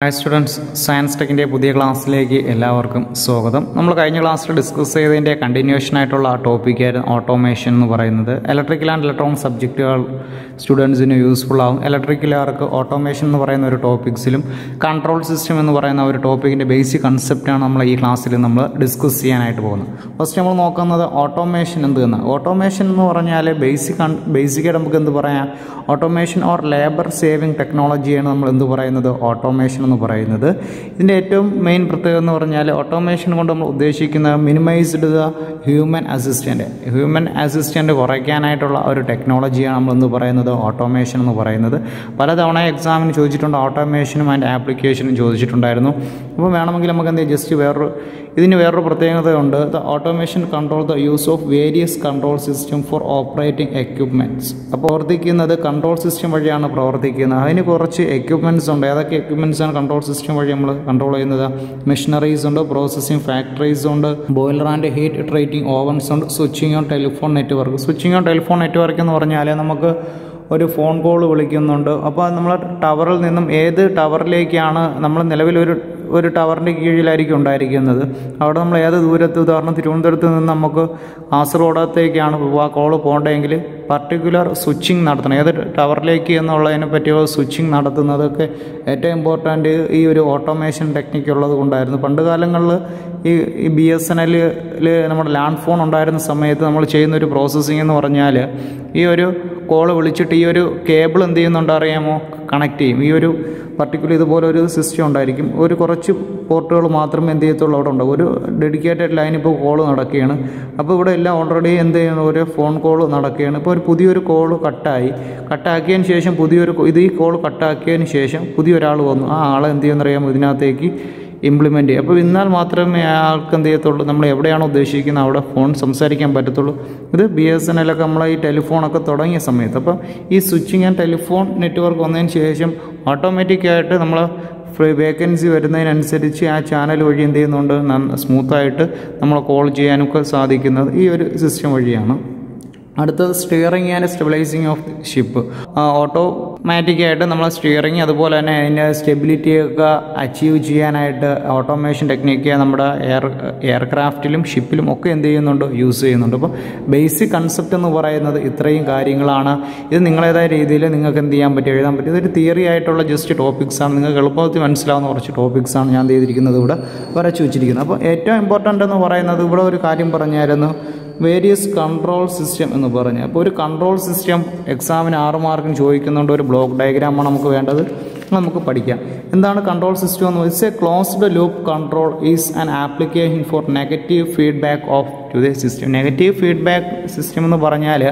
Hi students, Science Tech in പുതിയ ക്ലാസ്സിലേക്ക് എല്ലാവർക്കും സ്വാഗതം. നമ്മൾ കഴിഞ്ഞ ക്ലാസ്സിൽ ഡിസ്കസ് ചെയ്തതിന്റെ കണ്ടിന്യൂഷൻ ആയിട്ടുള്ള ടോപ്പിക് ആയിരുന്നു ഓട്ടോമേഷൻ എന്ന് പറയുന്നത്. ഇലക്ട്രിക്കൽ ആൻഡ് ഇലക്ട്രോണിക് സബ്ജക്റ്റുകൾ സ്റ്റുഡൻസിന് യൂസ്ഫുൾ ആവും. ഇലക്ട്രിക്കലുകാർക്ക് ഓട്ടോമേഷൻ എന്ന് പറയുന്ന ഒരു ടോപ്പിക്സിലും കൺട്രോൾ സിസ്റ്റം എന്ന് പറയുന്ന ഒരു ടോപ്പിക്കിന്റെ ബേസിക് കൺസെപ്റ്റാണ് നമ്മൾ ഈ ക്ലാസ്സിൽ നമ്മൾ ഡിസ്കസ് ചെയ്യാനായിട്ട് പോകുന്നത്. ഫസ്റ്റ് നമ്മൾ നോക്കുന്നത് ഓട്ടോമേഷൻ എന്തെന്ന്. ഓട്ടോമേഷൻ എന്ന് പറഞ്ഞാൽ ബേസിക്കായിട്ട് നമുക്ക് എന്ത് പറയാം, ഓട്ടോമേഷൻ ഓർ ലേബർ സേവിങ് ടെക്നോളജിയാണ് നമ്മൾ എന്ത് പറയുന്നത്, ഓട്ടോമേഷൻ എന്ന് പറയുന്നത്. ഇതിൻ്റെ ഏറ്റവും മെയിൻ പ്രത്യേകത എന്ന് പറഞ്ഞാൽ ഓട്ടോമേഷൻ കൊണ്ട് നമ്മൾ ഉദ്ദേശിക്കുന്ന മിനിമൈസ്ഡ് ദ ഹ്യൂമൻ അസിസ്റ്റൻ്റ് കുറയ്ക്കാനായിട്ടുള്ള ഒരു ടെക്നോളജിയാണ് നമ്മൾ എന്ത് പറയുന്നത്, ഓട്ടോമേഷൻ എന്ന് പറയുന്നത്. പലതവണ എക്സാമിന് ചോദിച്ചിട്ടുണ്ട്, ഓട്ടോമേഷനും അതിൻ്റെ ആപ്ലിക്കേഷനും ചോദിച്ചിട്ടുണ്ടായിരുന്നു. അപ്പോൾ വേണമെങ്കിൽ നമുക്ക് എന്ത് ജസ്റ്റ് ഇതിന് വേറൊരു പ്രത്യേകതയുണ്ട്. The automation control the use of various control system for operating equipments. അപ്പോൾ പ്രവർത്തിക്കുന്നത് കൺട്രോൾ സിസ്റ്റം വഴിയാണ് പ്രവർത്തിക്കുന്നത്. അതിന് കുറച്ച് എക്യുപ്മെൻറ്റ്സ് ഉണ്ട്. ഏതൊക്കെ എക്യുപ്മെൻറ്റ്സ് ആണ് കൺട്രോൾ സിസ്റ്റം വഴി നമ്മൾ കൺട്രോൾ ചെയ്യുന്നത്? മെഷീനറീസ് ഉണ്ട്, പ്രോസസ്സിംഗ് ഫാക്ടറീസ് ഉണ്ട്, boiler and heat treating ovens ഉണ്ട്, switching on telephone network. Switching on telephone network എന്ന് പറഞ്ഞാൽ നമുക്ക് ഒരു ഫോൺ കോൾ വിളിക്കുന്നുണ്ട്. അപ്പോൾ നമ്മൾ ടവറിൽ നിന്നും ഏത് ടവറിലേക്കാണ് നമ്മൾ ഒരു ടവറിൻ്റെ കീഴിലായിരിക്കും ഉണ്ടായിരിക്കുന്നത്. അവിടെ നമ്മൾ ഏത് ദൂരത്ത്, ഉദാഹരണം തിരുവനന്തപുരത്ത് നിന്ന് നമുക്ക് കാസർഗോഡത്തേക്കാണ് ആ കോള് പോകേണ്ടതെങ്കിൽ പർട്ടിക്കുലർ സ്വിച്ചിങ് നടത്തണം. ഏത് ടവറിലേക്ക് എന്നുള്ളതിനെ പറ്റിയുള്ള സ്വിച്ചിങ് നടത്തുന്നതൊക്കെ ഏറ്റവും ഇമ്പോർട്ടൻ്റ് ഈ ഒരു ഓട്ടോമേഷൻ ടെക്നിക്ക് ഉള്ളത് കൊണ്ടായിരുന്നു. പണ്ട് കാലങ്ങളിൽ ഈ BSNL നമ്മുടെ ലാൻഡ് ഫോൺ ഉണ്ടായിരുന്ന സമയത്ത് നമ്മൾ ചെയ്യുന്നൊരു പ്രോസസ്സിംഗ് എന്ന് പറഞ്ഞാൽ ഈ ഒരു കോള് വിളിച്ചിട്ട് ഈ ഒരു കേബിൾ എന്ത് ചെയ്യുന്നുണ്ട് അറിയാമോ, കണക്ട് ചെയ്യും. ഈ ഒരു പർട്ടിക്കുലർ ഇതുപോലെ ഒരു സിസ്റ്റം ഉണ്ടായിരിക്കും. ഒരു കുറച്ച് പോർട്ടുകൾ മാത്രമേ എന്ത് ചെയ്യത്തുള്ളൂ അവിടെ ഉണ്ടാവും. ഒരു ഡെഡിക്കേറ്റഡ് ലൈൻ ഇപ്പോൾ കോള് നടക്കുകയാണ്. അപ്പോൾ ഇവിടെ എല്ലാം ഓൾറെഡി എന്ത് ചെയ്യണം, ഒരു ഫോൺ കോൾ നടക്കുകയാണ്. ഇപ്പോൾ ഒരു പുതിയൊരു കോള് കട്ടാക്കിയതിന് ശേഷം ഈ കോൾ കട്ടാക്കിയതിന് ശേഷം പുതിയൊരാൾ വന്നു. ആ ആളെ എന്ത് ചെയ്യുമെന്നറിയാമോ, ഇതിനകത്തേക്ക് ഇംപ്ലിമെൻറ്റ് ചെയ്യും. അപ്പോൾ എന്നാൽ മാത്രമേ ആൾക്ക് എന്ത് ചെയ്യത്തുള്ളൂ, നമ്മൾ എവിടെയാണോ ഉദ്ദേശിക്കുന്നത് അവിടെ ഫോൺ സംസാരിക്കാൻ പറ്റത്തുള്ളൂ. ഇത് BSNL ഒക്കെ നമ്മളെ ഈ ടെലിഫോണൊക്കെ തുടങ്ങിയ സമയത്ത്. അപ്പോൾ ഈ സ്വിച്ചിങ് ആൻഡ് ടെലിഫോൺ നെറ്റ്വർക്ക് വന്നതിന് ശേഷം ഓട്ടോമാറ്റിക്കായിട്ട് നമ്മൾ വേക്കൻസി വരുന്നതിനനുസരിച്ച് ആ ചാനൽ വഴി എന്ത് ചെയ്യുന്നുണ്ട്, സ്മൂത്തായിട്ട് നമ്മൾ കോൾ ചെയ്യാനൊക്കെ സാധിക്കുന്നത് ഈ ഒരു സിസ്റ്റം വഴിയാണ്. അടുത്തത് steering and stabilising of ship. ഓട്ടോമാറ്റിക്കായിട്ട് നമ്മൾ സ്റ്റിയറിങ് അതുപോലെ തന്നെ അതിൻ്റെ സ്റ്റെബിലിറ്റിയൊക്കെ അച്ചീവ് ചെയ്യാനായിട്ട് ഓട്ടോമേഷൻ ടെക്നിക്ക് നമ്മുടെ എയർക്രാഫ്റ്റിലും ഷിപ്പിലും ഒക്കെ എന്ത് ചെയ്യുന്നുണ്ട്, യൂസ് ചെയ്യുന്നുണ്ട്. അപ്പോൾ ബേസിക് കൺസെപ്റ്റ് എന്ന് പറയുന്നത് ഇത്രയും കാര്യങ്ങളാണ്. ഇത് നിങ്ങളേതായ രീതിയിൽ നിങ്ങൾക്ക് എന്ത് ചെയ്യാൻ പറ്റും, എഴുതാൻ പറ്റും. ഇതൊരു തിയറി ആയിട്ടുള്ള ജസ്റ്റ് ടോപ്പിക്സാണ്. നിങ്ങൾക്ക് എളുപ്പത്തിൽ മനസ്സിലാവുന്ന കുറച്ച് ടോപ്പിക്സാണ് ഞാൻ ചെയ്തിരിക്കുന്നത്, ഇവിടെ വരച്ചു വെച്ചിരിക്കുന്നത്. അപ്പോൾ ഏറ്റവും ഇമ്പോർട്ടൻ്റ് എന്ന് പറയുന്നത് ഇവിടെ ഒരു കാര്യം പറഞ്ഞായിരുന്നു, വേരിയസ് കൺട്രോൾ സിസ്റ്റം എന്ന് പറഞ്ഞ്. അപ്പോൾ ഒരു കൺട്രോൾ സിസ്റ്റം എക്സാമിന് 6 മാർക്കിന് ചോദിക്കുന്നുണ്ട്. ഒരു ബ്ലോക്ക് ഡയഗ്രാമാണ് നമുക്ക് വേണ്ടത്, നമുക്ക് പഠിക്കാം. എന്താണ് കൺട്രോൾ സിസ്റ്റം എന്ന് വെച്ചാൽ closed loop control is an application for negative feedback of two the system. Negative feedback system എന്ന് പറഞ്ഞാൽ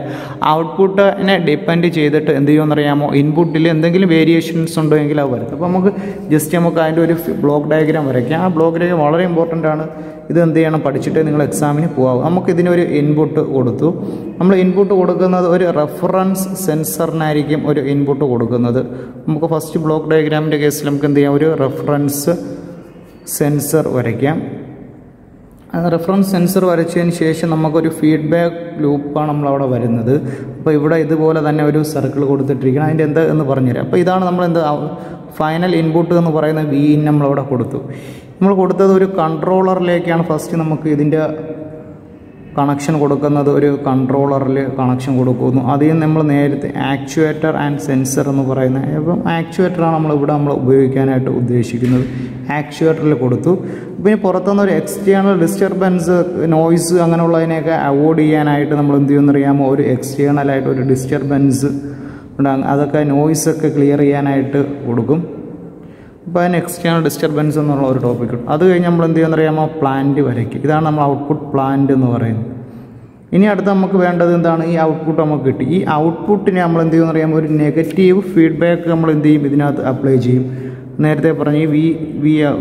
ഔട്ട്പുട്ടിനെ ഡിപ്പെൻഡ് ചെയ്തിട്ട് എന്ത് ചെയ്യുമെന്നറിയാമോ, ഇൻപുട്ടിൽ എന്തെങ്കിലും വേരിയേഷൻസ് ഉണ്ടെങ്കിൽ അത് വരും. അപ്പോൾ നമുക്ക് അതിൻ്റെ ഒരു ബ്ലോക്ക് ഡയഗ്രാം വരയ്ക്കാം. ആ ബ്ലോക്ക് ഡയഗ്രാം വളരെ ഇമ്പോർട്ടൻ്റ് ആണ്. ഇത് എന്ത് ചെയ്യണം, പഠിച്ചിട്ട് നിങ്ങൾ എക്സാമിന് പോകാം. നമുക്കിതിനൊരു ഇൻപുട്ട് കൊടുത്തു. നമ്മൾ ഇൻപുട്ട് കൊടുക്കുന്നത് ഒരു റെഫറൻസ് സെൻസറിനായിരിക്കും ഒരു ഇൻപുട്ട് കൊടുക്കുന്നത്. നമുക്ക് ഫസ്റ്റ് ബ്ലോക്ക് ഡയഗ്രാമിൻ്റെ കേസിൽ നമുക്ക് എന്ത് ചെയ്യാം, ഒരു റെഫറൻസ് സെൻസർ വരയ്ക്കാം. റെഫറൻസ് സെൻസർ വരച്ചതിന് ശേഷം നമുക്കൊരു ഫീഡ്ബാക്ക് ലൂപ്പാണ് നമ്മളവിടെ വരുന്നത്. അപ്പോൾ ഇവിടെ ഇതുപോലെ തന്നെ ഒരു സർക്കിൾ കൊടുത്തിട്ടിരിക്കണം. അതിൻ്റെ എന്താ എന്ന് പറഞ്ഞുതരാം. അപ്പോൾ ഇതാണ് നമ്മൾ ഫൈനൽ ഇൻപുട്ട് എന്ന് പറയുന്ന Vin നമ്മളവിടെ കൊടുത്തു. നമ്മൾ കൊടുത്തത് ഒരു കൺട്രോളറിലേക്കാണ്. ഫസ്റ്റ് നമുക്ക് ഇതിൻ്റെ കണക്ഷൻ കൊടുക്കുന്നത് ഒരു കൺട്രോളറിൽ കണക്ഷൻ കൊടുക്കുന്നു. അതിൽ നിന്ന് നമ്മൾ നേരത്തെ ആക്ച്വേറ്റർ ആൻഡ് സെൻസർ എന്ന് പറയുന്നത്, അപ്പം ആക്ച്വേറ്ററാണ് നമ്മൾ ഉപയോഗിക്കാനായിട്ട് ഉദ്ദേശിക്കുന്നത്. ആക്ച്വേറ്ററിൽ കൊടുത്തു. പിന്നെ പുറത്തുനിന്ന് ഒരു എക്സ്റ്റേണൽ ഡിസ്റ്റർബൻസ്, നോയ്സ് അങ്ങനെയുള്ളതിനെയൊക്കെ അവോയ്ഡ് ചെയ്യാനായിട്ട് നമ്മൾ എന്ത് ചെയ്യുമെന്നറിയാമോ, ഒരു എക്സ്റ്റേണലായിട്ട് ഒരു ഡിസ്റ്റർബൻസ് ഉണ്ടാകും. അതൊക്കെ നോയ്സൊക്കെ ക്ലിയർ ചെയ്യാനായിട്ട് കൊടുക്കും. അപ്പോൾ അതിന് എക്സ്റ്റേണൽ ഡിസ്റ്റർബൻസ് എന്നുള്ള ഒരു ടോപ്പിക് ഉണ്ട്. അത് കഴിഞ്ഞ് നമ്മൾ എന്ത് ചെയ്യുമെന്നറിയാമോ, പ്ലാന്റ് വരയ്ക്കും. ഇതാണ് നമ്മൾ ഔട്ട്പുട്ട് പ്ലാന്റ് എന്ന് പറയുന്നത്. ഇനി അടുത്ത് നമുക്ക് വേണ്ടത് എന്താണ്, ഈ ഔട്ട്പുട്ട് നമുക്ക് കിട്ടി. ഈ ഔട്ട്പുട്ടിനെ നമ്മൾ എന്ത് ചെയ്യുമെന്നറിയാമോ, ഒരു നെഗറ്റീവ് ഫീഡ്ബാക്ക് നമ്മൾ എന്ത് ചെയ്യും, ഇതിനകത്ത് അപ്ലൈ ചെയ്യും. നേരത്തെ പറഞ്ഞ ഈ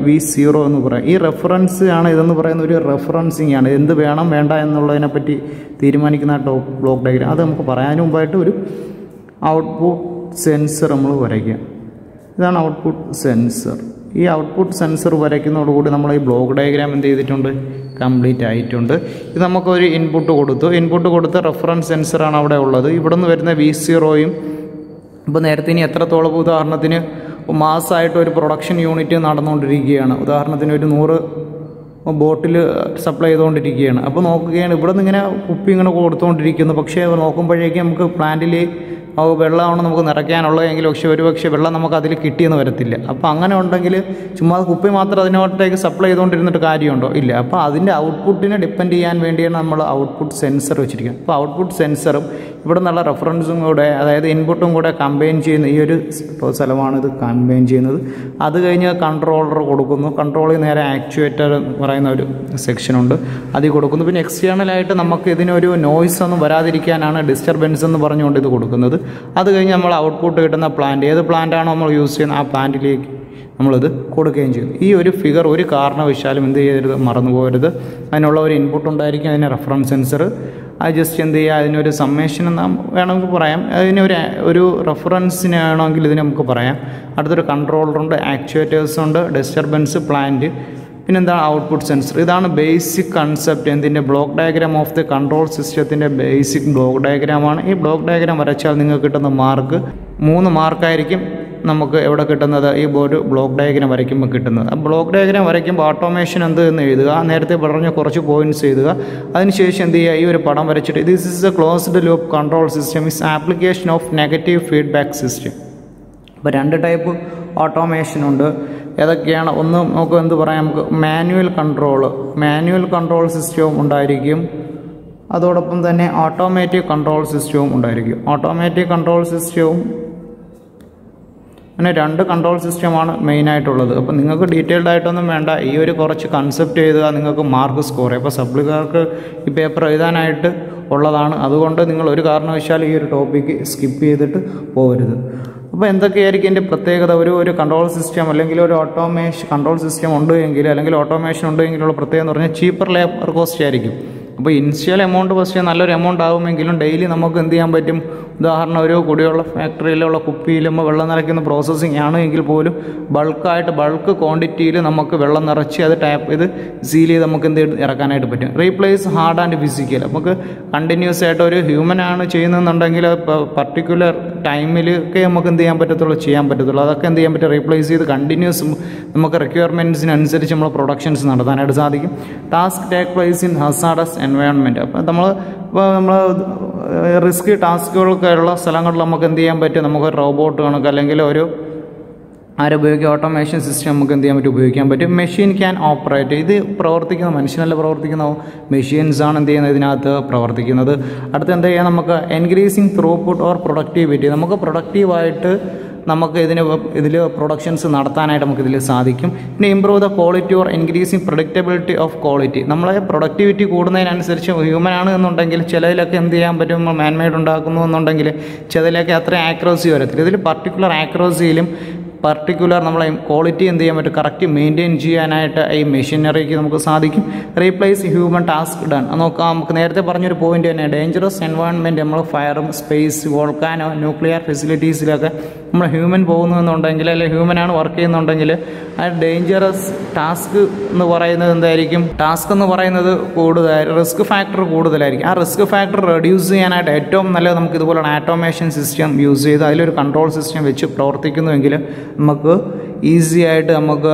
V0 എന്ന് പറയാം. ഈ റെഫറൻസ് ആണ് ഇതെന്ന് പറയുന്ന ഒരു റെഫറൻസിങ് ആണ്. എന്ത് വേണം വേണ്ട എന്നുള്ളതിനെപ്പറ്റി തീരുമാനിക്കുന്ന ബ്ലോക്ക് ഡയഗ്രാം. അത് നമുക്ക് പറയാൻ മുമ്പായിട്ട് ഒരു ഔട്ട്പുട്ട് സെൻസർ നമ്മൾ വരയ്ക്കാം. ഇതാണ് ഔട്ട്പുട്ട് സെൻസർ. ഈ ഔട്ട്പുട്ട് സെൻസർ വരയ്ക്കുന്നതോടുകൂടി നമ്മൾ ഈ ബ്ലോക്ക് ഡയഗ്രാം എന്ത് ചെയ്തിട്ടുണ്ട്, കംപ്ലീറ്റ് ആയിട്ടുണ്ട്. ഇത് നമുക്കൊരു ഇൻപുട്ട് കൊടുത്ത് റെഫറൻസ് സെൻസറാണ് അവിടെ ഉള്ളത്. ഇവിടെ നിന്ന് വരുന്ന V0യും ഇപ്പോൾ നേരത്തെ ഇനി എത്രത്തോളം, ഉദാഹരണത്തിന് മാസമായിട്ട് ഒരു പ്രൊഡക്ഷൻ യൂണിറ്റ് നടന്നുകൊണ്ടിരിക്കുകയാണ്. ഉദാഹരണത്തിന് ഒരു 100 ബോട്ടിൽ സപ്ലൈ ചെയ്തുകൊണ്ടിരിക്കുകയാണ്. അപ്പോൾ നോക്കുകയാണ്, ഇവിടെ നിന്ന് ഇങ്ങനെ കുപ്പി ഇങ്ങനെ കൊടുത്തുകൊണ്ടിരിക്കുന്നു. പക്ഷേ നോക്കുമ്പോഴേക്കും നമുക്ക് പ്ലാന്റിൽ വെള്ളമാണ് നമുക്ക് നിറയ്ക്കാനുള്ളതെങ്കിൽ പക്ഷേ വെള്ളം നമുക്ക് അതിൽ കിട്ടിയെന്ന് വരത്തില്ല. അപ്പോൾ അങ്ങനെ ഉണ്ടെങ്കിൽ ചുമ്മാ കുപ്പി മാത്രം അതിനോട്ടേക്ക് സപ്ലൈ ചെയ്തുകൊണ്ടിരുന്നിട്ട് കാര്യമുണ്ടോ? ഇല്ല. അപ്പോൾ അതിൻ്റെ ഔട്ട്പുട്ടിനെ ഡിപ്പെൻഡ് ചെയ്യാൻ വേണ്ടിയാണ് നമ്മൾ ഔട്ട്പുട്ട് സെൻസർ വെച്ചിരിക്കുന്നത്. അപ്പോൾ ഔട്ട്പുട്ട് സെൻസറും ഇവിടെ നിന്നുള്ള റെഫറൻസും കൂടെ, അതായത് ഇൻപുട്ടും കൂടെ കമ്പൈൻ ചെയ്യുന്ന ഈ ഒരു സ്ഥലമാണ് ഇത് കമ്പൈൻ ചെയ്യുന്നത്. അത് കഴിഞ്ഞ് കൺട്രോളർ കൊടുക്കുന്നു. കൺട്രോളിൽ നേരെ ആക്ച്വേറ്റർ എന്ന് പറയുന്ന ഒരു സെക്ഷനുണ്ട്, അതിൽ കൊടുക്കുന്നു. പിന്നെ എക്സ്റ്റേണലായിട്ട് നമുക്ക് ഇതിനൊരു നോയ്സ് ഒന്നും വരാതിരിക്കാനാണ് ഡിസ്റ്റർബൻസ് എന്ന് പറഞ്ഞുകൊണ്ട് ഇത് കൊടുക്കുന്നത്. അത് കഴിഞ്ഞ് നമ്മൾ ഔട്ട്പുട്ട് കിട്ടുന്ന പ്ലാന്റ്, ഏത് പ്ലാന്റാണോ നമ്മൾ യൂസ് ചെയ്യുന്നത് ആ പ്ലാന്റിലേക്ക് നമ്മളിത് കൊടുക്കുകയും ചെയ്യും. ഈ ഒരു ഫിഗർ ഒരു കാരണവശാലും എന്ത് ചെയ്യരുത്, മറന്നു പോകരുത്. അതിനുള്ള ഒരു ഇൻപുട്ട് ഉണ്ടായിരിക്കും, അതിന് റെഫറൻസ് സെൻസർ. അത് ജസ്റ്റ് എന്ത് ചെയ്യുക, അതിനൊരു സമ്മേഷൻ എന്ന് വേണമെങ്കിൽ പറയാം. അതിനൊരു റെഫറൻസിന് വേണമെങ്കിൽ ഇതിന് നമുക്ക് പറയാം. അടുത്തൊരു കൺട്രോളറുണ്ട്, ആക്ച്വേറ്റേഴ്സുണ്ട്, ഡിസ്റ്റർബൻസ്, പ്ലാന്റ്, പിന്നെന്താണ് ഔട്ട്പുട്ട് സെൻസർ. ഇതാണ് ബേസിക് കൺസെപ്റ്റ്. എന്തിൻ്റെ block diagram of the control സിസ്റ്റത്തിൻ്റെ ബേസിക് ബ്ലോക്ക് ഡയഗ്രാമാണ്. ഈ ബ്ലോക്ക് ഡയഗ്രാം വരച്ചാൽ നിങ്ങൾക്ക് കിട്ടുന്ന മാർക്ക് 3 മാർക്കായിരിക്കും നമുക്ക് എവിടെ കിട്ടുന്നത്, ഈ ഒരു ബ്ലോക്ക് ഡയഗ്രാം വരയ്ക്കുമ്പോൾ കിട്ടുന്നത്. ആ ബ്ലോക്ക് ഡയഗ്രാം വരയ്ക്കുമ്പോൾ ഓട്ടോമേഷൻ എന്ത് എന്ന് എഴുതുക, നേരത്തെ പറഞ്ഞ കുറച്ച് പോയിൻറ്റ്സ് എഴുതുക. അതിനുശേഷം എന്ത് ചെയ്യുക, ഈ ഒരു പടം വരച്ചിട്ട് this is A closed loop control system is application of negative feedback system. അപ്പോൾ 2 ടൈപ്പ് ഓട്ടോമേഷൻ ഉണ്ട്. ഏതൊക്കെയാണ്? ഒന്ന് നമുക്ക് എന്ത് പറയാം, നമുക്ക് മാനുവൽ കൺട്രോൾ സിസ്റ്റവും ഉണ്ടായിരിക്കും. അതോടൊപ്പം തന്നെ ഓട്ടോമാറ്റിക് കൺട്രോൾ സിസ്റ്റവും ഉണ്ടായിരിക്കും. ഓട്ടോമാറ്റിക് കൺട്രോൾ സിസ്റ്റവും അങ്ങനെ 2 കൺട്രോൾ സിസ്റ്റമാണ് മെയിനായിട്ടുള്ളത്. അപ്പോൾ നിങ്ങൾക്ക് ഡീറ്റെയിൽഡ് ആയിട്ടൊന്നും വേണ്ട, ഈ ഒരു കുറച്ച് കൺസെപ്റ്റ് എഴുതുക, നിങ്ങൾക്ക് മാർക്ക് സ്കോർ ചെയ്യാം. അപ്പോൾ സപ്ലിക്കാർക്ക് ഈ പേപ്പർ എഴുതാനായിട്ട് ഉള്ളതാണ്. അതുകൊണ്ട് നിങ്ങൾ ഒരു കാരണവശാലും ഈ ഒരു ടോപ്പിക്ക് സ്കിപ്പ് ചെയ്തിട്ട് പോകരുത്. അപ്പോൾ എന്തൊക്കെയായിരിക്കും എൻ്റെ പ്രത്യേകത? ഒരു കൺട്രോൾ സിസ്റ്റം അല്ലെങ്കിൽ ഒരു കൺട്രോൾ സിസ്റ്റം ഉണ്ട് എങ്കിൽ, അല്ലെങ്കിൽ ഓട്ടോമേഷൻ ഉണ്ട് എങ്കിലുള്ള പ്രത്യേകത എന്ന് പറഞ്ഞാൽ ചീപ്പർ ലേബർ കോസ്റ്റ് ആയിരിക്കും. അപ്പോൾ ഇനിഷ്യൽ എമൗണ്ട് ഫസ്റ്റ് നല്ലൊരു എമൗണ്ട് ആകുമെങ്കിലും ഡെയിലി നമുക്ക് എന്ത് ചെയ്യാൻ പറ്റും? ഉദാഹരണം, ഒരു കുടിവെള്ള ഫാക്ടറിയിലുള്ള കുപ്പിയിലും വെള്ളം നിറയ്ക്കുന്ന പ്രോസസ്സിങ് ആണ് എങ്കിൽ പോലും ബൾക്ക് ക്വാണ്ടിറ്റിയിൽ നമുക്ക് വെള്ളം നിറച്ച് അത് ടാപ്പ് ചെയ്ത് സീൽ ചെയ്ത് നമുക്ക് എന്ത് ഇറക്കാനായിട്ട് പറ്റും. Replace hard and physical. നമുക്ക് കണ്ടിന്യൂസ് ആയിട്ട് ഒരു ഹ്യൂമൻ ആണ് ചെയ്യുന്നതെന്നുണ്ടെങ്കിൽ പർട്ടിക്കുലർ ടൈമിലൊക്കെ നമുക്ക് എന്ത് ചെയ്യാൻ പറ്റത്തുള്ളൂ. അതൊക്കെ എന്ത് ചെയ്യാൻ പറ്റും? റീപ്ലേസ് ചെയ്ത് കണ്ടിന്യൂസ് നമുക്ക് റിക്വയർമെൻറ്റ്സിനനുസരിച്ച് നമ്മൾ പ്രൊഡക്ഷൻസ് നടത്താനായിട്ട് സാധിക്കും. Task take place in hazardous environment. അപ്പോൾ നമ്മൾ റിസ്കി ടാസ്കുകളൊക്കെ ഉള്ള സ്ഥലങ്ങളിൽ നമുക്ക് എന്ത് ചെയ്യാൻ പറ്റും? നമുക്ക് റോബോട്ട് കണക്ക് അല്ലെങ്കിൽ ആരുപയോഗിക്കുക ഓട്ടോമേഷൻ സിസ്റ്റം നമുക്ക് എന്ത് ചെയ്യാൻ പറ്റും? ഉപയോഗിക്കാൻ പറ്റും. Machine can operate. ഇത് പ്രവർത്തിക്കുന്ന മനുഷ്യനല്ല പ്രവർത്തിക്കുന്ന മെഷീൻസാണ് എന്ത് ചെയ്യുന്നത്, ഇതിനകത്ത് പ്രവർത്തിക്കുന്നത്. അടുത്ത് എന്താ ചെയ്യുക, നമുക്ക് എൻക്രീസിങ് ത്രൂപുട്ട് ഓർ പ്രൊഡക്ടിവിറ്റി. നമുക്ക് പ്രൊഡക്റ്റീവായിട്ട് നമുക്ക് ഇതിൽ പ്രൊഡക്ഷൻസ് നടത്താനായിട്ട് നമുക്കിതിൽ സാധിക്കും. പിന്നെ improve the quality or increasing predictability of quality. നമ്മളെ പ്രൊഡക്ടിവിറ്റി കൂടുന്നതിനനുസരിച്ച് ഹ്യൂമനാണ് എന്നുണ്ടെങ്കിൽ ചിലതിലൊക്കെ എന്ത് ചെയ്യാൻ പറ്റും? മാൻമെയ്ഡ് ഉണ്ടാക്കുന്നു എന്നുണ്ടെങ്കിൽ ചിലതിലൊക്കെ അത്ര ആക്യുറസി വരത്തില്ല. ഇതിൽ പർട്ടിക്കുലർ ആക്യുറസിയിലും നമ്മളെ ക്വാളിറ്റി എന്ത് ചെയ്യാൻ പറ്റും? കറക്റ്റ് മെയിൻറ്റെയിൻ ചെയ്യാനായിട്ട് ഈ മെഷീനറിക്ക് നമുക്ക് സാധിക്കും. Replace human task done. നോക്കാം, നമുക്ക് നേരത്തെ പറഞ്ഞൊരു പോയിന്റ് തന്നെ, ഡേഞ്ചറസ് എൻവയോൺമെൻറ്റ്, നമ്മൾ ഫയറും സ്പേസ് വോൾക്കാനോ ന്യൂക്ലിയർ ഫെസിലിറ്റീസിലൊക്കെ നമ്മൾ ഹ്യൂമൻ പോകുന്നുണ്ടെങ്കിൽ, അല്ലെങ്കിൽ ഹ്യൂമനാണ് വർക്ക് ചെയ്യുന്നുണ്ടെങ്കിൽ ആ ഡേഞ്ചറസ് ടാസ്ക് എന്ന് പറയുന്നത് എന്തായിരിക്കും? ടാസ്ക് എന്ന് പറയുന്നത് റിസ്ക് ഫാക്ടർ കൂടുതലായിരിക്കും. ആ റിസ്ക് ഫാക്ടർ റെഡ്യൂസ് ചെയ്യാനായിട്ട് ഏറ്റവും നല്ലത് നമുക്ക് ഇതുപോലുള്ള ആറ്റോമേഷൻ സിസ്റ്റം യൂസ് ചെയ്ത് അതിലൊരു കൺട്രോൾ സിസ്റ്റം വെച്ച് പ്രവർത്തിക്കുന്നുവെങ്കിൽ നമുക്ക് ഈസി ആയിട്ട് നമുക്ക്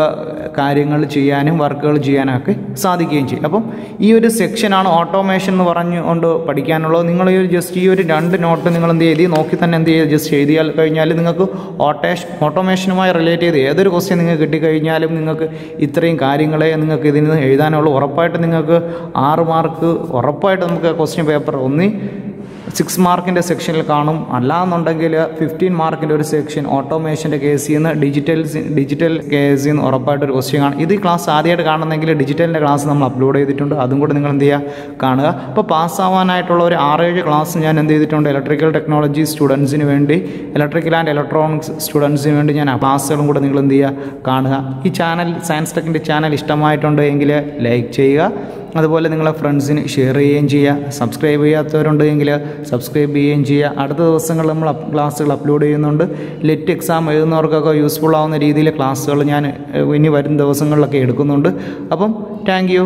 കാര്യങ്ങൾ ചെയ്യാനും വർക്കുകൾ ചെയ്യാനും ഒക്കെ സാധിക്കുകയും ചെയ്യും. അപ്പം ഈ ഒരു സെക്ഷനാണ് ഓട്ടോമേഷൻ എന്ന് പറഞ്ഞുകൊണ്ട് പഠിക്കാനുള്ളത്. നിങ്ങൾ ജസ്റ്റ് ഈ ഒരു 2 നോട്ട് നിങ്ങൾ എന്ത് ചെയ്ത് നോക്കി തന്നെ എന്ത് ചെയ്യുക, ജസ്റ്റ് എഴുതിയാൽ കഴിഞ്ഞാൽ നിങ്ങൾക്ക് ഓട്ടോമേഷനുമായി റിലേറ്റ് ചെയ്ത് ഏതൊരു ക്വസ്റ്റ്യൻ നിങ്ങൾക്ക് കിട്ടിക്കഴിഞ്ഞാലും നിങ്ങൾക്ക് ഇത്രയും കാര്യങ്ങളെ നിങ്ങൾക്ക് ഇതിന് എഴുതാനുള്ളൂ. ഉറപ്പായിട്ട് നിങ്ങൾക്ക് 6 മാർക്ക് ഉറപ്പായിട്ട് നമുക്ക് ക്വസ്റ്റ്യൻ പേപ്പർ 6 മാർക്കിൻ്റെ സെക്ഷനിൽ കാണും. അല്ലാന്നുണ്ടെങ്കിൽ 15 മാർക്കിൻ്റെ ഒരു സെക്ഷൻ ഓട്ടോമേഷൻ്റെ കേസിൽ നിന്ന് ഡിജിറ്റൽ കേസിൽ നിന്ന് ഉറപ്പായിട്ടൊരു ക്വസ്റ്റ്യൻ കാണും. ഇത് ക്ലാസ് ആദ്യമായിട്ട് കാണുന്നെങ്കിൽ ഡിജിറ്റലിൻ്റെ ക്ലാസ് നമ്മൾ അപ്ലോഡ് ചെയ്തിട്ടുണ്ട്, അതും കൂടെ നിങ്ങൾ എന്ത് ചെയ്യുക, കാണുക. അപ്പോൾ പാസ്സാവാനായിട്ടുള്ള ഒരു 6-7 ക്ലാസ് ഞാൻ എന്ത് ചെയ്തിട്ടുണ്ട്, ഇലക്ട്രിക്കൽ ടെക്നോളജി സ്റ്റുഡൻസിന് വേണ്ടി, ഇലക്ട്രിക്കൽ ആൻഡ് ഇലക്ട്രോണിക്സ് സ്റ്റുഡൻസിന് വേണ്ടി ഞാൻ ആ ക്ലാസ്സുകളും കൂടെ നിങ്ങൾ എന്ത് ചെയ്യുക, കാണുക. ഈ ചാനൽ സയൻസ് ടെക്കിൻ്റെ ചാനൽ ഇഷ്ടമായിട്ടുണ്ട് എങ്കിൽ ലൈക്ക് ചെയ്യുക, അതുപോലെ നിങ്ങളെ ഫ്രണ്ട്സിന് ഷെയർ ചെയ്യുകയും ചെയ്യുക. സബ്സ്ക്രൈബ് ചെയ്യാത്തവരുണ്ടെങ്കിൽ സബ്സ്ക്രൈബ് ചെയ്യുകയും ചെയ്യുക. അടുത്ത ദിവസങ്ങളിൽ നമ്മൾ ക്ലാസ്സുകൾ അപ്ലോഡ് ചെയ്യുന്നുണ്ട്. ലെറ്റ് എക്സാം എഴുതുന്നവർക്കൊക്കെ യൂസ്ഫുൾ ആവുന്ന രീതിയിൽ ക്ലാസ്സുകൾ ഞാൻ ഇനി വരും ദിവസങ്ങളിലൊക്കെ എടുക്കുന്നുണ്ട്. അപ്പം താങ്ക് യു.